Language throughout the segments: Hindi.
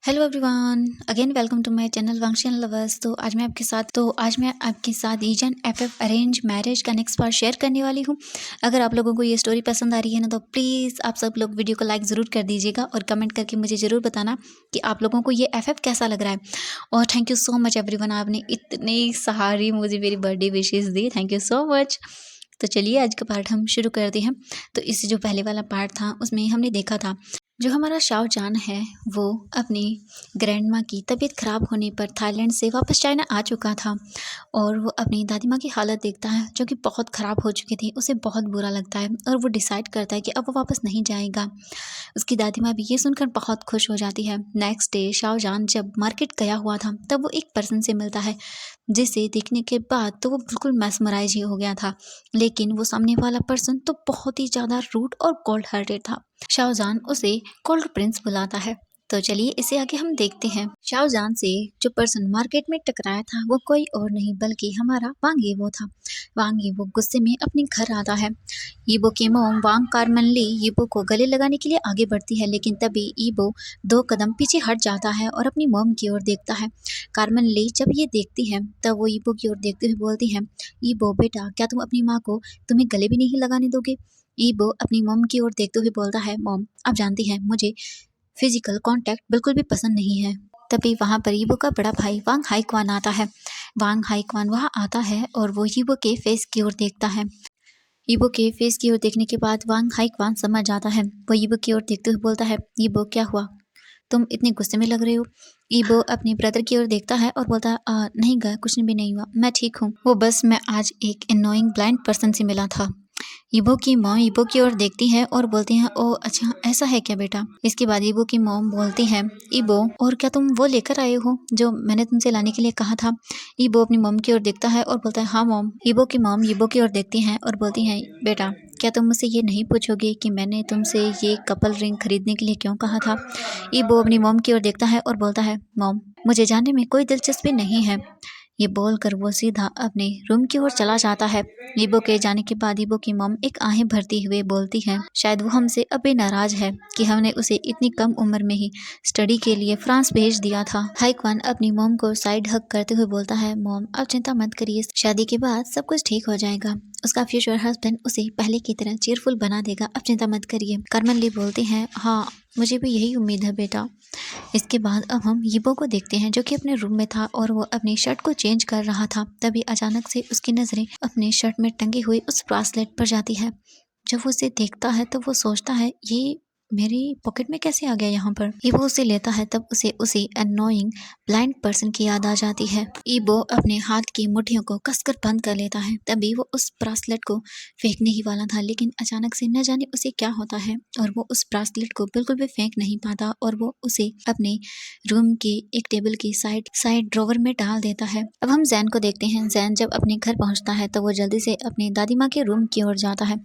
Hello everyone, again welcome to my channel वांगशियन लवर्स। तो आज मैं आपके साथ ईजन एफएफ अरेंज मैरिज का नेक्स्ट पार्ट शेयर करने वाली हूँ। अगर आप लोगों को ये स्टोरी पसंद आ रही है ना, तो प्लीज़ आप सब लोग वीडियो को लाइक ज़रूर कर दीजिएगा और कमेंट करके मुझे ज़रूर बताना कि आप लोगों को ये एफएफ कैसा लग रहा है। और thank you so much everyone, आपने इतनी सारी मुझे मेरी birthday wishes the, thank you so much. तो चलिए आज का पार्ट हम शुरू करते हैं। तो इससे जो पहले वाला पार्ट था उसमें हमने देखा था जो हमारा शाओजान है वो अपनी ग्रैंड माँ की तबीयत ख़राब होने पर थाईलैंड से वापस चाइना आ चुका था और वो अपनी दादी माँ की हालत देखता है जो कि बहुत ख़राब हो चुकी थी। उसे बहुत बुरा लगता है और वो डिसाइड करता है कि अब वो वापस नहीं जाएगा। उसकी दादी माँ भी ये सुनकर बहुत खुश हो जाती है। नेक्स्ट डे शाओजान जब मार्केट गया हुआ था तब वो एक पर्सन से मिलता है जिसे देखने के बाद तो वो बिल्कुल मैस्मराइज ही हो गया था। लेकिन वो सामने वाला पर्सन तो बहुत ही ज़्यादा रूड और कोल्ड हार्टेड था। शाओजान उसे कोल्ड प्रिंस बुलाता है। तो चलिए इसे आगे हम देखते हैं। शाओजान से जो पर्सन मार्केट में टकराया था वो कोई और नहीं बल्कि हमारा वांग यीबो था। वांग यीबो गुस्से में अपने घर आता है। यीबो की मोम वांग कारमनली यीबो को गले लगाने के लिए आगे बढ़ती है, लेकिन तभी यीबो 2 कदम पीछे हट जाता है और अपनी मोम की ओर देखता है। कारमनली जब ये देखती है तब वो यीबो की ओर देखते हुए बोलती है, यीबो बेटा, क्या तुम अपनी माँ को तुम्हें गले भी नहीं लगाने दोगे? ईबो अपनी मॉम की ओर देखते हुए बोलता है, मॉम आप जानती हैं मुझे फिजिकल कांटेक्ट बिल्कुल भी पसंद नहीं है। तभी वहाँ पर ईबो का बड़ा भाई वांग हाईक्वान आता है। वांग हाईक्वान वहाँ आता है और वो ईबो के फेस की ओर देखता है। ईबो के फेस की ओर देखने के बाद वांग हाईक्वान समझ जाता है। वो ईबो की ओर देखते हुए बोलता है, ईबो क्या हुआ, तुम इतने गुस्से में लग रहे हो? ईबो अपने ब्रदर की ओर देखता है और बोलता है, नहीं गा, कुछ भी नहीं हुआ, मैं ठीक हूँ। वो बस मैं आज एक एनोइंग ब्लाइंड पर्सन से मिला था। ईबो की मॉम ईबो की ओर देखती है और बोलती हैं, ओह अच्छा ऐसा है क्या बेटा? इसके बाद ईबो की मॉम बोलती है, ईबो और क्या तुम वो लेकर आए हो जो मैंने तुमसे लाने के लिए कहा था? ईबो अपनी मॉम की ओर देखता है और बोलता है, हाँ मॉम। ईबो की मॉम ईबो की ओर देखती हैं और बोलती हैं, बेटा क्या तुम मुझसे ये नहीं पूछोगे कि मैंने तुमसे ये कपल रिंग खरीदने के लिए क्यों कहा था? ईबो अपनी मॉम की ओर देखता है और बोलता है, मॉम मुझे जानने में कोई दिलचस्पी नहीं है। ये बोलकर वो सीधा अपने रूम की ओर चला जाता है। ईबो के जाने के बाद ईबो की मॉम एक आहें भरती हुए बोलती है, शायद वो हमसे अभी नाराज है कि हमने उसे इतनी कम उम्र में ही स्टडी के लिए फ्रांस भेज दिया था। हाईक्वान अपनी मॉम को साइड हक करते हुए बोलता है, मॉम आप चिंता मत करिए, शादी के बाद सब कुछ ठीक हो जाएगा। उसका फ्यूचर हस्बैंड उसे पहले की तरह चीयरफुल बना देगा, अब चिंता मत करिए। करमनली बोलती हैं, हाँ मुझे भी यही उम्मीद है बेटा। इसके बाद अब हम यीबो को देखते हैं जो कि अपने रूम में था और वो अपनी शर्ट को चेंज कर रहा था। तभी अचानक से उसकी नज़रें अपने शर्ट में टंगी हुई उस ब्रासलेट पर जाती है। जब वो उसे देखता है तब वो सोचता है, ये मेरी पॉकेट में कैसे आ गया यहाँ पर? ईबो उसे लेता है तब उसे उसी अननोइंग ब्लाइंड पर्सन की याद आ जाती है। ईबो अपने हाथ की मुट्ठियों को कसकर बंद कर लेता है। तभी वो उस ब्रासलेट को फेंकने ही वाला था, लेकिन अचानक से न जाने उसे क्या होता है और वो उस ब्रासलेट को बिल्कुल भी फेंक नहीं पाता और वो उसे अपने रूम के एक टेबल की साइड ड्रॉवर में डाल देता है। अब हम जैन को देखते हैं। जैन जब अपने घर पहुंचता है तो वो जल्दी से अपनी दादी माँ के रूम की ओर जाता है।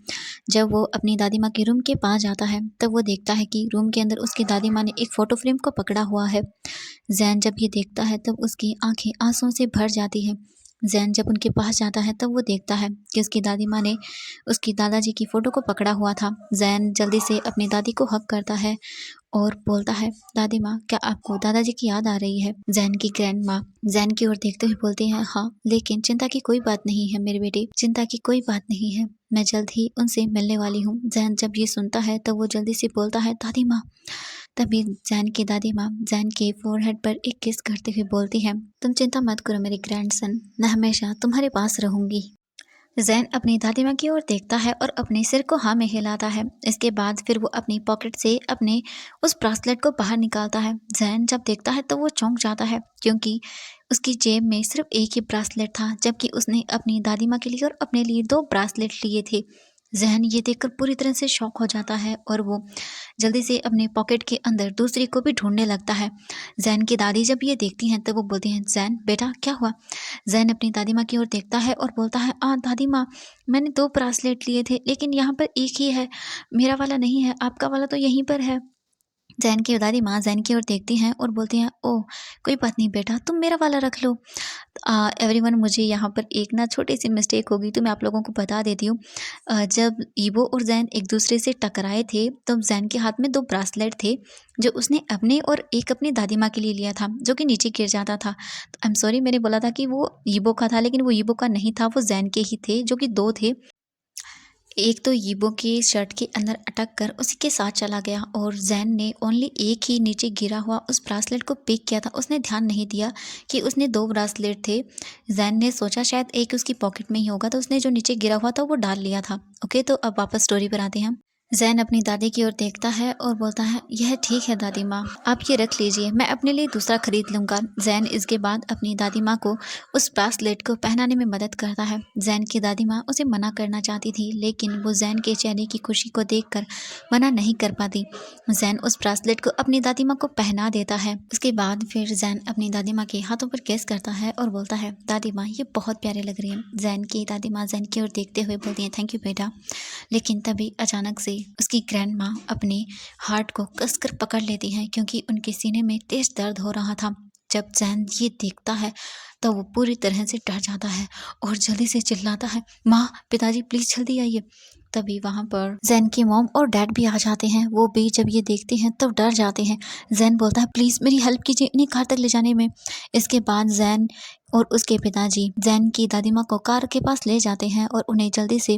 जब वो अपनी दादी माँ के रूम के पास जाता है तब वो देखता है कि रूम के अंदर उसकी दादी माँ ने एक फोटो फ्रेम को पकड़ा हुआ है। जैन जब ये देखता है तब उसकी आंखें आंसुओं से भर जाती है। जैन जब उनके पास जाता है तब वो देखता है कि उसकी दादी माँ ने उसकी दादाजी की फ़ोटो को पकड़ा हुआ था। जैन जल्दी से अपनी दादी को हग करता है और बोलता है, दादी माँ क्या आपको दादाजी की याद आ रही है? जैन की ग्रैंड माँ जैन की ओर देखते हुए बोलती हैं, हाँ लेकिन चिंता की कोई बात नहीं है मेरे बेटे, चिंता की कोई बात नहीं है, मैं जल्द ही उनसे मिलने वाली हूँ। जैन जब ये सुनता है तब वो जल्दी से बोलता है, दादी माँ। तभी जैन की दादी माँ जैन के फोरहेड पर एक किस करते हुए बोलती है, तुम चिंता मत करो मेरे ग्रैंडसन, मैं हमेशा तुम्हारे पास रहूंगी। जैन अपनी दादी माँ की ओर देखता है और अपने सिर को हाँ में हिलाता है। इसके बाद फिर वो अपनी पॉकेट से अपने उस ब्रासलेट को बाहर निकालता है। जैन जब देखता है तो वो चौंक जाता है क्योंकि उसकी जेब में सिर्फ एक ही ब्रासलेट था, जबकि उसने अपनी दादी माँ के लिए और अपने लिए 2 ब्रासलेट लिए थे। जहन ये देखकर पूरी तरह से शॉक हो जाता है और वो जल्दी से अपने पॉकेट के अंदर दूसरी को भी ढूंढने लगता है। जैन की दादी जब ये देखती हैं तब वो बोलती हैं, जैन बेटा क्या हुआ? जैन अपनी दादी माँ की ओर देखता है और बोलता है, दादी माँ मैंने 2 ब्रासलेट लिए थे लेकिन यहाँ पर एक ही है, मेरा वाला नहीं है, आपका वाला तो यहीं पर है। जैन की दादी माँ जैन की ओर देखती हैं और बोलती हैं, ओह कोई बात नहीं बेटा, तुम मेरा वाला रख लो। एवरीवन, मुझे यहाँ पर एक ना छोटी सी मिस्टेक हो गई, तो मैं आप लोगों को बता देती हूँ। जब ईवो और जैन एक दूसरे से टकराए थे, तो जैन के हाथ में 2 ब्रासलेट थे, जो उसने अपने और एक अपनी दादी माँ के लिए लिया था, जो कि नीचे गिर जाता था। तो आई एम सॉरी, मैंने बोला था कि वो ईवो का था, लेकिन वो ईवो का नहीं था, वो जैन के ही थे, जो कि 2 थे। एक तो यीबो की शर्ट के अंदर अटक कर उसी के साथ चला गया, और जैन ने ओनली एक ही नीचे गिरा हुआ उस ब्रासलेट को पिक किया था। उसने ध्यान नहीं दिया कि उसने 2 ब्रासलेट थे। जैन ने सोचा शायद एक उसकी पॉकेट में ही होगा, तो उसने जो नीचे गिरा हुआ था वो डाल लिया था। ओके, तो अब वापस स्टोरी पर आते हैं हम। जैन अपनी दादी की ओर देखता है और बोलता है, यह ठीक है दादी माँ, आप ये रख लीजिए, मैं अपने लिए दूसरा खरीद लूँगा। जैन इसके बाद अपनी दादी माँ को उस ब्रासलेट को पहनाने में मदद करता है। जैन की दादी माँ उसे मना करना चाहती थी, लेकिन वो जैन के चेहरे की खुशी को देखकर मना नहीं कर पाती। जैन उस ब्रासलेट को अपनी दादी माँ को पहना देता है। उसके बाद फिर जैन अपनी दादी माँ के हाथों पर किस करता है और बोलता है, दादी माँ ये बहुत प्यारे लग रही है। जैन की दादी माँ जैन की ओर देखते हुए बोलती है, थैंक यू बेटा। लेकिन तभी अचानक से उसकी ग्रैंड माँ अपने हार्ट को कसकर पकड़ लेती है, क्योंकि उनके सीने में तेज दर्द हो रहा था। जब जैन ये देखता है तो वो पूरी तरह से डर जाता है और जल्दी से चिल्लाता है, माँ पिताजी प्लीज जल्दी आइए। तभी वहाँ पर जैन की मॉम और डैड भी आ जाते हैं। वो भी जब ये देखते हैं तब डर जाते हैं। जैन बोलता है, प्लीज मेरी हेल्प कीजिए इन्हें कार तक ले जाने में। इसके बाद जैन और उसके पिताजी जैन की दादी माँ को कार के पास ले जाते हैं और उन्हें जल्दी से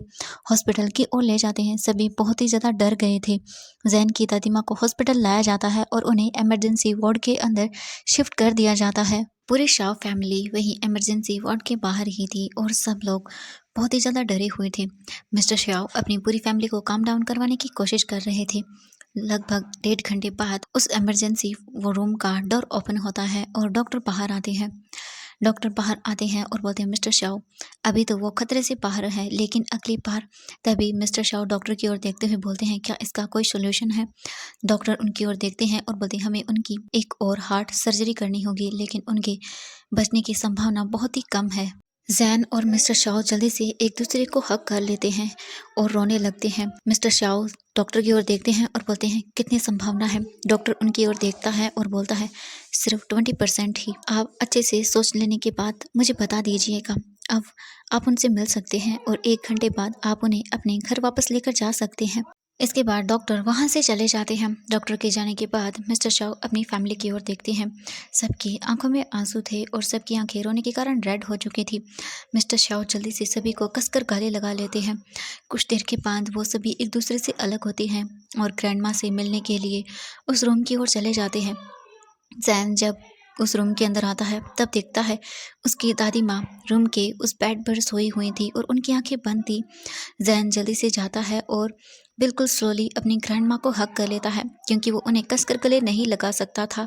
हॉस्पिटल की ओर ले जाते हैं। सभी बहुत ही ज़्यादा डर गए थे। जैन की दादी माँ को हॉस्पिटल लाया जाता है और उन्हें इमरजेंसी वार्ड के अंदर शिफ्ट कर दिया जाता है। पूरी शाव फैमिली वही इमरजेंसी वार्ड के बाहर ही थी और सब लोग बहुत ही ज़्यादा डरे हुए थे। मिस्टर शाव अपनी पूरी फैमिली को काम डाउन करवाने की कोशिश कर रहे थे। लगभग 1.5 घंटे बाद उस इमरजेंसी वो रूम का डोर ओपन होता है और डॉक्टर बाहर आते हैं। डॉक्टर बाहर आते हैं और बोलते हैं, मिस्टर शाव अभी तो वो खतरे से बाहर है, लेकिन अगली बार। तभी मिस्टर शाव डॉक्टर की ओर देखते हुए बोलते हैं, क्या इसका कोई सोल्यूशन है? डॉक्टर उनकी ओर देखते हैं और बोलते हैं, हमें उनकी एक और हार्ट सर्जरी करनी होगी, लेकिन उनके बचने की संभावना बहुत ही कम है। जैन और मिस्टर शाव जल्दी से एक दूसरे को हक कर लेते हैं और रोने लगते हैं। मिस्टर शाव डॉक्टर की ओर देखते हैं और बोलते हैं, कितनी संभावना है? डॉक्टर उनकी ओर देखता है और बोलता है, सिर्फ 20% ही। आप अच्छे से सोच लेने के बाद मुझे बता दीजिएगा। अब आप उनसे मिल सकते हैं और 1 घंटे बाद आप उन्हें अपने घर वापस लेकर जा सकते हैं। इसके बाद डॉक्टर वहाँ से चले जाते हैं। डॉक्टर के जाने के बाद मिस्टर शाव अपनी फैमिली की ओर देखते हैं। सबकी आंखों में आंसू थे और सबकी आंखें रोने के कारण रेड हो चुकी थी। मिस्टर शाव जल्दी से सभी को कसकर गले लगा लेते हैं। कुछ देर के बाद वो सभी एक दूसरे से अलग होते हैं और ग्रैंड माँ से मिलने के लिए उस रूम की ओर चले जाते हैं। जैन जब उस रूम के अंदर आता है तब देखता है उसकी दादी माँ रूम के उस बेड पर सोई हुई थी और उनकी आंखें बंद थी। जैन जल्दी से जाता है और बिल्कुल स्लोली अपनी ग्रैंड माँ को हक कर लेता है, क्योंकि वो उन्हें कसकर गले नहीं लगा सकता था।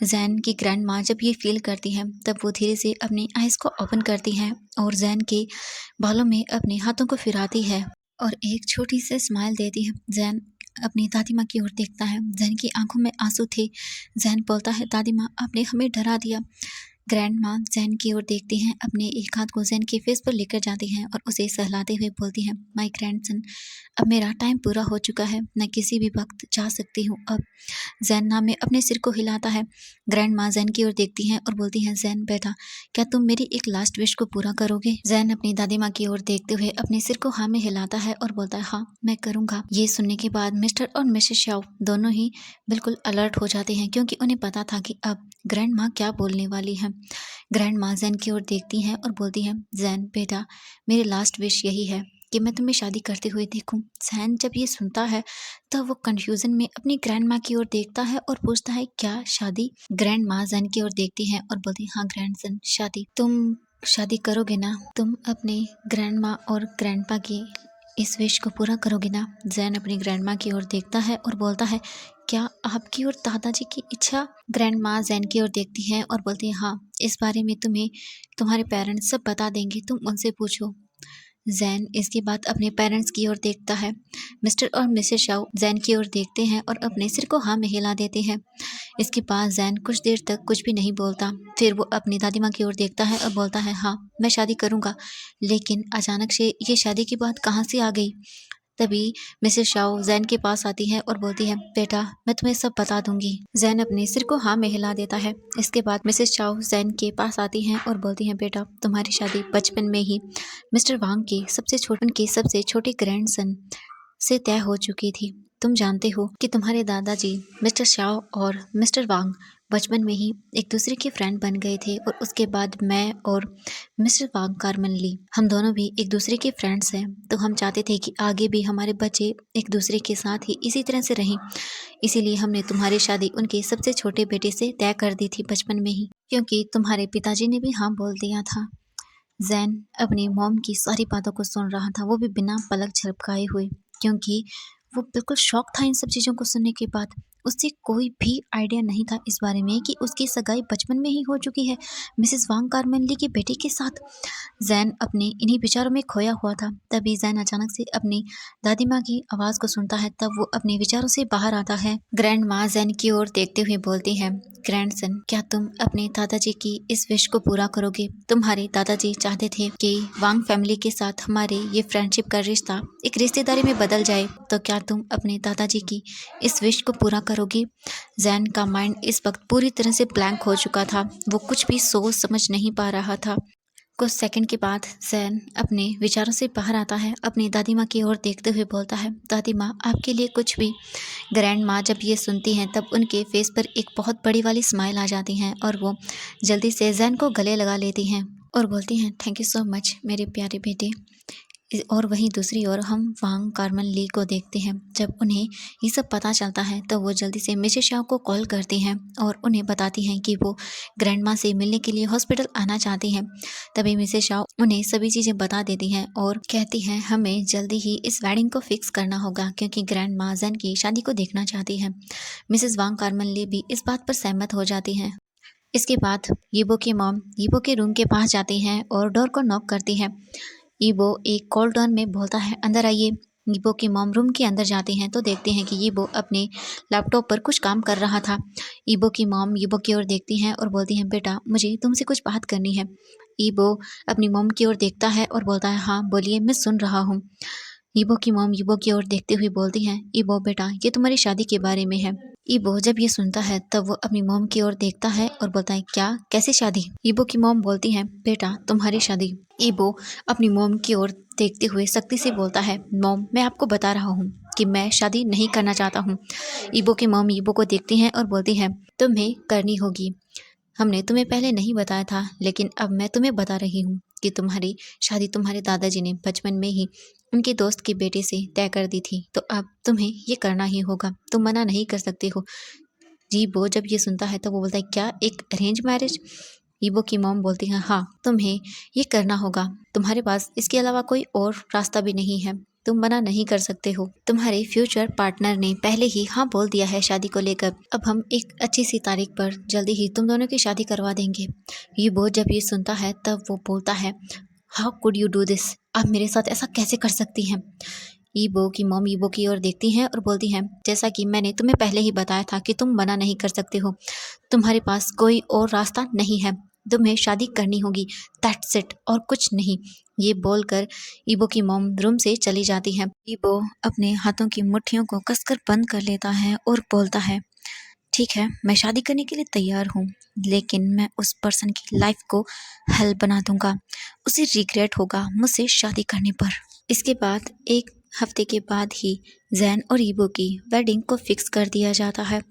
जैन की ग्रैंड माँ जब ये फील करती हैं तब वो धीरे से अपनी आइज़ को ओपन करती हैं और जैन के बालों में अपने हाथों को फिराती है और एक छोटी सी स्माइल देती है। जैन अपनी दादी माँ की ओर देखता है। जैन की आंखों में आंसू थे। जैन बोलता है, दादी माँ आपने हमें डरा दिया। ग्रैंड माँ जैन की ओर देखती हैं, अपने एक हाथ को जैन के फेस पर लेकर जाती हैं और उसे सहलाते हुए बोलती हैं, माय ग्रैंडसन, अब मेरा टाइम पूरा हो चुका है, मैं किसी भी वक्त जा सकती हूँ अब। जैन नाम में अपने सिर को हिलाता है। ग्रैंड माँ जैन की ओर देखती हैं और बोलती हैं, जैन बेटा, क्या तुम मेरी एक लास्ट विश को पूरा करोगे? जैन अपनी दादी माँ की ओर देखते हुए अपने सिर को हाँ में हिलाता है और बोलता है, हाँ मैं करूँगा। ये सुनने के बाद मिस्टर और मिसेस शाव दोनों ही बिल्कुल अलर्ट हो जाते हैं, क्योंकि उन्हें पता था कि अब ग्रैंड माँ क्या बोलने वाली हैं। ग्रैंड माँ जैन की ओर देखती हैं और बोलती हैं, जैन बेटा, मेरी लास्ट विश यही है कि मैं तुम्हें शादी करते हुए देखूं। जैन जब ये सुनता है तब वो कंफ्यूजन में अपनी ग्रैंड माँ की ओर देखता है और पूछता है, क्या शादी? ग्रैंड माँ जैन की ओर देखती हैं और बोलती है, हाँ ग्रैंडसन, शादी। तुम शादी करोगे ना? तुम अपने ग्रैंड माँ और ग्रैंडपा की इस विश को पूरा करोगे ना? जैन अपनी ग्रैंड माँ की ओर देखता है और बोलता है, क्या आपकी और दादाजी की इच्छा? ग्रैंड माँ जैन की ओर देखती हैं और बोलती है, हाँ इस बारे में तुम्हें तुम्हारे पेरेंट्स सब बता देंगे, तुम उनसे पूछो। जैन इसके बाद अपने पेरेंट्स की ओर देखता है। मिस्टर और मिसेस शाओ जैन की ओर देखते हैं और अपने सिर को हाँ में हिला देते हैं। इसके बाद जैन कुछ देर तक कुछ भी नहीं बोलता। फिर वो अपनी दादी माँ की ओर देखता है और बोलता है, हाँ मैं शादी करूँगा। लेकिन अचानक से ये शादी की बात कहाँ से आ गई? तभी मिसेस शाओ जैन के पास आती है और बोलती है, बेटा मैं तुम्हें सब बता दूंगी। जैन अपने सिर को हाँ में हिला देता है। इसके बाद मिसेस शाओ जैन के पास आती हैं और बोलती हैं, बेटा तुम्हारी शादी बचपन में ही मिस्टर वांग के सबसे छोटे ग्रैंडसन से तय हो चुकी थी। तुम जानते हो कि तुम्हारे दादाजी मिस्टर शाओ और मिस्टर वांग बचपन में ही एक दूसरे के फ्रेंड बन गए थे और उसके बाद मैं और मिस्टर वांग कारमन ली हम दोनों भी एक दूसरे के फ्रेंड्स हैं। तो हम चाहते थे कि आगे भी हमारे बच्चे एक दूसरे के साथ ही इसी तरह से रहें। इसीलिए हमने तुम्हारी शादी उनके सबसे छोटे बेटे से तय कर दी थी बचपन में ही, क्योंकि तुम्हारे पिताजी ने भी हाँ बोल दिया था। जैन अपनी मॉम की सारी बातों को सुन रहा था, वो भी बिना पलक झपकाए हुए, क्योंकि वो बिल्कुल शॉक था इन सब चीज़ों को सुनने के बाद। उसे कोई भी आइडिया नहीं था इस बारे में कि उसकी सगाई बचपन में ही हो चुकी है मिसेस वांग कारमेन ली के बेटे के साथ। जैन अपने इन्हीं विचारों में खोया हुआ था। तभी जैन अचानक से अपनी दादी माँ की आवाज़ को सुनता है। तब वो अपने विचारों से बाहर आता है। ग्रैंड माँ जैन की ओर देखते हुए बोलती है, ग्रैंडसन, क्या तुम अपने दादाजी की इस विश को पूरा करोगे? तुम्हारे दादाजी चाहते थे कि वांग फैमिली के साथ हमारे ये फ्रेंडशिप का रिश्ता एक रिश्तेदारी में बदल जाए, तो क्या तुम अपने दादाजी की इस विश को पूरा करोगे? जैन का माइंड इस वक्त पूरी तरह से ब्लैंक हो चुका था। वो कुछ भी सोच समझ नहीं पा रहा था। कुछ सेकंड के बाद जैन अपने विचारों से बाहर आता है। अपनी दादी माँ की ओर देखते हुए बोलता है, दादी माँ आपके लिए कुछ भी। ग्रैंड माँ जब ये सुनती हैं तब उनके फेस पर एक बहुत बड़ी वाली स्माइल आ जाती हैं और वो जल्दी से जैन को गले लगा लेती हैं और बोलती हैं, थैंक यू सो मच मेरे प्यारे बेटे। और वहीं दूसरी ओर हम वांग कारमन ली को देखते हैं। जब उन्हें ये सब पता चलता है तो वो जल्दी से मिसेस शाओ को कॉल करती हैं और उन्हें बताती हैं कि वो ग्रैंड माँ से मिलने के लिए हॉस्पिटल आना चाहती हैं। तभी मिसेस शाओ उन्हें सभी चीज़ें बता देती हैं और कहती हैं, हमें जल्दी ही इस वेडिंग को फिक्स करना होगा, क्योंकि ग्रैंड माँ जैन की शादी को देखना चाहती हैं। मिसेस वांग कारमन ली भी इस बात पर सहमत हो जाती हैं। इसके बाद यीबो की मॉम यीबो के रूम के पास जाती हैं और डोर को नॉक करती हैं। यीबो एक कॉल टोन में बोलता है, अंदर आइए। यीबो की मॉम रूम के अंदर जाते हैं तो देखते हैं कि यीबो अपने लैपटॉप पर कुछ काम कर रहा था। यीबो की मॉम यीबो की ओर देखती हैं और बोलती हैं, बेटा मुझे तुमसे कुछ बात करनी है। यीबो अपनी मॉम की ओर देखता है और बोलता है, हाँ बोलिए, मैं सुन रहा हूँ। यीबो की मॉम यीबो की ओर देखते हुए बोलती हैं, यीबो बेटा ये तुम्हारी शादी के बारे में है। यीबो जब ये सुनता है तब वो अपनी मॉम की ओर देखता है और बोलता है, क्या, कैसी शादी? यीबो की मॉम बोलती है, बेटा तुम्हारी शादी। यीबो अपनी मॉम की ओर देखते हुए सख्ती से बोलता है, मॉम मैं आपको बता रहा हूँ कि मैं शादी नहीं करना चाहता हूँ। यीबो की मॉम यीबो को देखती हैं और बोलती है, तुम्हें करनी होगी। हमने तुम्हें पहले नहीं बताया था, लेकिन अब मैं तुम्हें बता रही हूँ कि तुम्हारी शादी तुम्हारे दादाजी ने बचपन में ही उनके दोस्त के बेटे से तय कर दी थी, तो अब तुम्हें ये करना ही होगा, तुम मना नहीं कर सकते हो। यीबो जब ये सुनता है तो वो बोलता है, क्या एक अरेंज मैरिज? यीबो की मॉम बोलती है, हाँ तुम्हें ये करना होगा, तुम्हारे पास इसके अलावा कोई और रास्ता भी नहीं है, तुम मना नहीं कर सकते हो। तुम्हारे फ्यूचर पार्टनर ने पहले ही हाँ बोल दिया है शादी को लेकर। अब हम एक अच्छी सी तारीख पर जल्दी ही तुम दोनों की शादी करवा देंगे। यीबो जब ये सुनता है तब वो बोलता है, how could you do this? आप मेरे साथ ऐसा कैसे कर सकती हैं? यीबो की मॉम यीबो की ओर देखती हैं और बोलती हैं, जैसा कि मैंने तुम्हें पहले ही बताया था कि तुम मना नहीं कर सकते हो, तुम्हारे पास कोई और रास्ता नहीं है, तुम्हें शादी करनी होगी, दैट्स इट, और कुछ नहीं। ये बोलकर यीबो की मॉम रूम से चली जाती है। यीबो अपने हाथों की मुट्ठियों को कसकर बंद कर लेता है और बोलता है, ठीक है मैं शादी करने के लिए तैयार हूँ, लेकिन मैं उस पर्सन की लाइफ को हेल बना दूंगा, उसे रिग्रेट होगा मुझसे शादी करने पर। इसके बाद एक हफ्ते के बाद ही जैन और यीबो की वेडिंग को फिक्स कर दिया जाता है।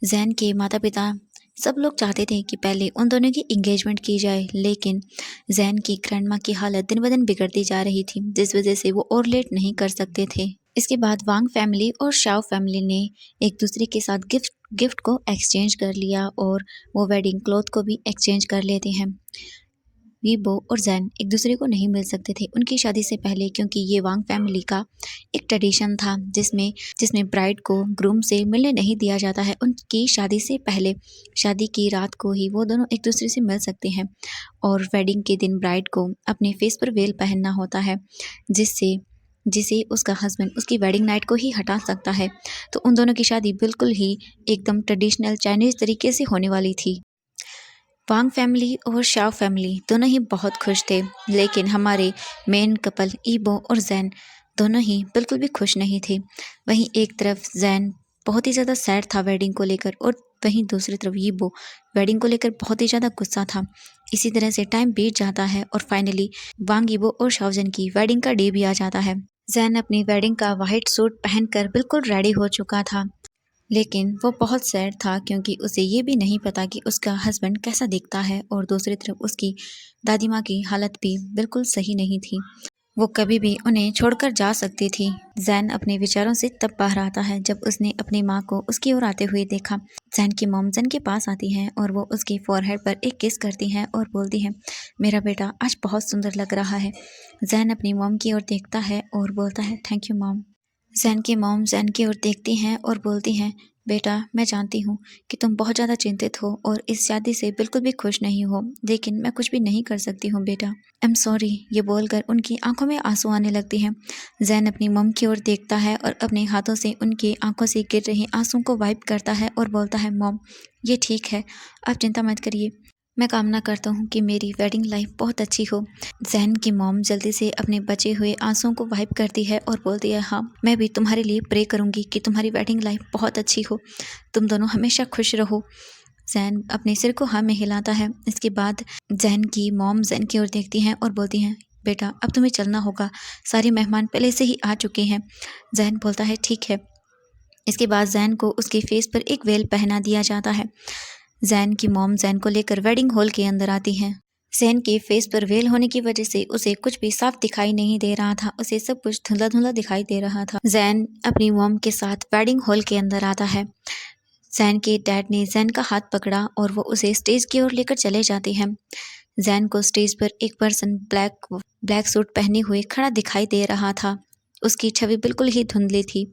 जैन के माता पिता सब लोग चाहते थे कि पहले उन दोनों की एंगेजमेंट की जाए, लेकिन जैन की ग्रैंडमा की हालत दिन ब दिन बिगड़ती जा रही थी, जिस वजह से वो और लेट नहीं कर सकते थे। इसके बाद वांग फैमिली और शाओ फैमिली ने एक दूसरे के साथ गिफ्ट को एक्सचेंज कर लिया और वो वेडिंग क्लॉथ को भी एक्सचेंज कर लेते हैं। वीबो और जैन एक दूसरे को नहीं मिल सकते थे उनकी शादी से पहले, क्योंकि ये वांग फैमिली का एक ट्रेडिशन था जिसमें ब्राइड को ग्रूम से मिलने नहीं दिया जाता है। उनकी शादी से पहले शादी की रात को ही वो दोनों एक दूसरे से मिल सकते हैं और वेडिंग के दिन ब्राइड को अपने फेस पर वेल पहनना होता है, जिसे उसका हस्बैंड उसकी वेडिंग नाइट को ही हटा सकता है। तो उन दोनों की शादी बिल्कुल ही एकदम ट्रेडिशनल चाइनीज तरीके से होने वाली थी। वांग फैमिली और शाओ फैमिली दोनों ही बहुत खुश थे, लेकिन हमारे मेन कपल यीबो और जैन दोनों ही बिल्कुल भी खुश नहीं थे। वहीं एक तरफ जैन बहुत ही ज़्यादा सैड था वेडिंग को लेकर, और वहीं दूसरी तरफ यीबो वेडिंग को लेकर बहुत ही ज़्यादा गुस्सा था। इसी तरह से टाइम बीत जाता है और फाइनली वांग यीबो और शाओजन की वेडिंग का डे भी आ जाता है। जैन अपनी वेडिंग का वाइट सूट पहनकर बिल्कुल रेडी हो चुका था, लेकिन वो बहुत सैड था क्योंकि उसे ये भी नहीं पता कि उसका हस्बैंड कैसा दिखता है, और दूसरी तरफ उसकी दादी माँ की हालत भी बिल्कुल सही नहीं थी। वो कभी भी उन्हें छोड़कर जा सकती थी। जैन अपने विचारों से तब बाहर आता है जब उसने अपनी माँ को उसकी ओर आते हुए देखा। जैन की मॉम जैन के पास आती हैं और वो उसके फोरहेड पर एक किस करती हैं और बोलती हैं, मेरा बेटा आज बहुत सुंदर लग रहा है। जैन अपनी मॉम की ओर देखता है और बोलता है, थैंक यू मॉम। जैन की मॉम जैन की ओर देखती हैं और बोलती हैं, बेटा मैं जानती हूँ कि तुम बहुत ज़्यादा चिंतित हो और इस शादी से बिल्कुल भी खुश नहीं हो, लेकिन मैं कुछ भी नहीं कर सकती हूँ बेटा। I am sorry. ये बोलकर उनकी आंखों में आंसू आने लगती हैं। जैन अपनी मॉम की ओर देखता है और अपने हाथों से उनकी आंखों से गिर रहे आंसू को वाइप करता है और बोलता है, मॉम ये ठीक है, आप चिंता मत करिए। मैं कामना करता हूँ कि मेरी वेडिंग लाइफ बहुत अच्छी हो। जैन की मॉम जल्दी से अपने बचे हुए आंसुओं को वाइप करती है और बोलती है, हाँ मैं भी तुम्हारे लिए प्रे करूँगी कि तुम्हारी वेडिंग लाइफ बहुत अच्छी हो, तुम दोनों हमेशा खुश रहो। जैन अपने सिर को हाँ में हिलाता है। इसके बाद जैन की मॉम जैन की ओर देखती हैं और बोलती हैं, बेटा अब तुम्हें चलना होगा, सारे मेहमान पहले से ही आ चुके हैं। जैन बोलता है, ठीक है। इसके बाद जैन को उसके फेस पर एक वेल पहना दिया जाता है। जैन की मॉम जैन को लेकर वेडिंग हॉल के अंदर आती हैं। जैन के फेस पर वेल होने की वजह से उसे कुछ भी साफ दिखाई नहीं दे रहा था, उसे सब कुछ धुंधला धुंधला दिखाई दे रहा था। जैन अपनी मॉम के साथ वेडिंग हॉल के अंदर आता है। जैन के डैड ने जैन का हाथ पकड़ा और वो उसे स्टेज की ओर लेकर चले जाते हैं। जैन को स्टेज पर एक पर्सन ब्लैक सूट पहने हुए खड़ा दिखाई दे रहा था। उसकी छवि बिल्कुल ही धुंधली थी।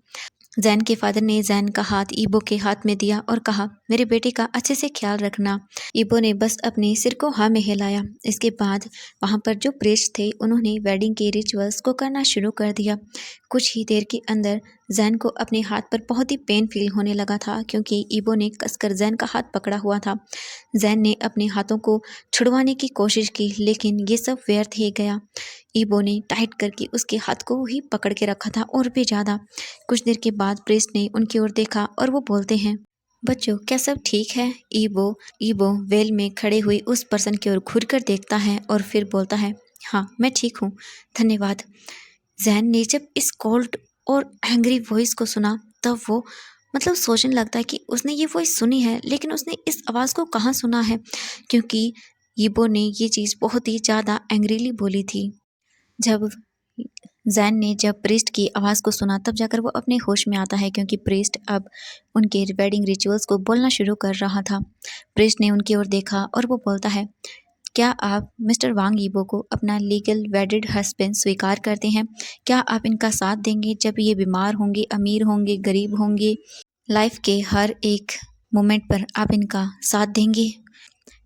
जैन के फादर ने जैन का हाथ ईबो के हाथ में दिया और कहा, मेरे बेटे का अच्छे से ख्याल रखना। ईबो ने बस अपने सिर को हाँ में हिलाया। इसके बाद वहाँ पर जो प्रीस्ट थे उन्होंने वेडिंग के रिचुअल्स को करना शुरू कर दिया। कुछ ही देर के अंदर जैन को अपने हाथ पर बहुत ही पेन फील होने लगा था क्योंकि ईबो ने कसकर जैन का हाथ पकड़ा हुआ था। जैन ने अपने हाथों को छुड़वाने की कोशिश की, लेकिन ये सब व्यर्थ ही गया। ईबो ने टाइट करके उसके हाथ को ही पकड़ के रखा था और भी ज़्यादा। कुछ देर के बाद प्रीस्ट ने उनकी ओर देखा और वो बोलते हैं, बच्चों क्या सब ठीक है? ईबो वेल में खड़े हुए उस पर्सन की ओर घूर कर देखता है और फिर बोलता है, हाँ मैं ठीक हूँ, धन्यवाद। जैन ने जब इस कोल्ड और एंग्री वॉइस को सुना तब वो सोचने लगता है कि उसने ये वॉइस सुनी है, लेकिन उसने इस आवाज़ को कहाँ सुना है, क्योंकि ईबो ने ये चीज़ बहुत ही ज़्यादा एंग्रीली बोली थी। जैन ने जब प्रीस्ट की आवाज़ को सुना तब जाकर वो अपने होश में आता है, क्योंकि प्रीस्ट अब उनके वेडिंग रिचुअल्स को बोलना शुरू कर रहा था। प्रीस्ट ने उनकी ओर देखा और वो बोलता है, क्या आप मिस्टर वांग यीबो को अपना लीगल वेडिड हस्बैंड स्वीकार करते हैं? क्या आप इनका साथ देंगे जब ये बीमार होंगे, अमीर होंगे, गरीब होंगे, लाइफ के हर एक मोमेंट पर आप इनका साथ देंगे?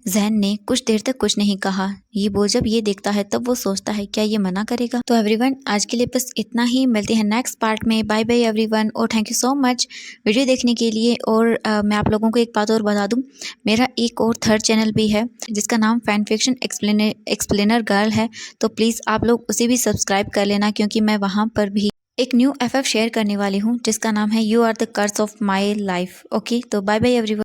जैन ने कुछ देर तक कुछ नहीं कहा। वो जब ये देखता है तब वो सोचता है, क्या ये मना करेगा? तो एवरीवन आज के लिए बस इतना ही। मिलते हैं नेक्स्ट पार्ट में। बाय बाय एवरीवन, और thank you so much video देखने के लिए। और मैं आप लोगों को एक बात और बता दूं, मेरा एक और थर्ड चैनल भी है जिसका नाम फैन फिक्शन एक्सप्लेनर गर्ल है, तो प्लीज़ आप लोग उसे भी सब्सक्राइब कर लेना, क्योंकि मैं वहाँ पर भी एक न्यू FF शेयर करने वाली हूँ जिसका नाम है you are the curse of my life. Okay, तो बाय बाय एवरीवन।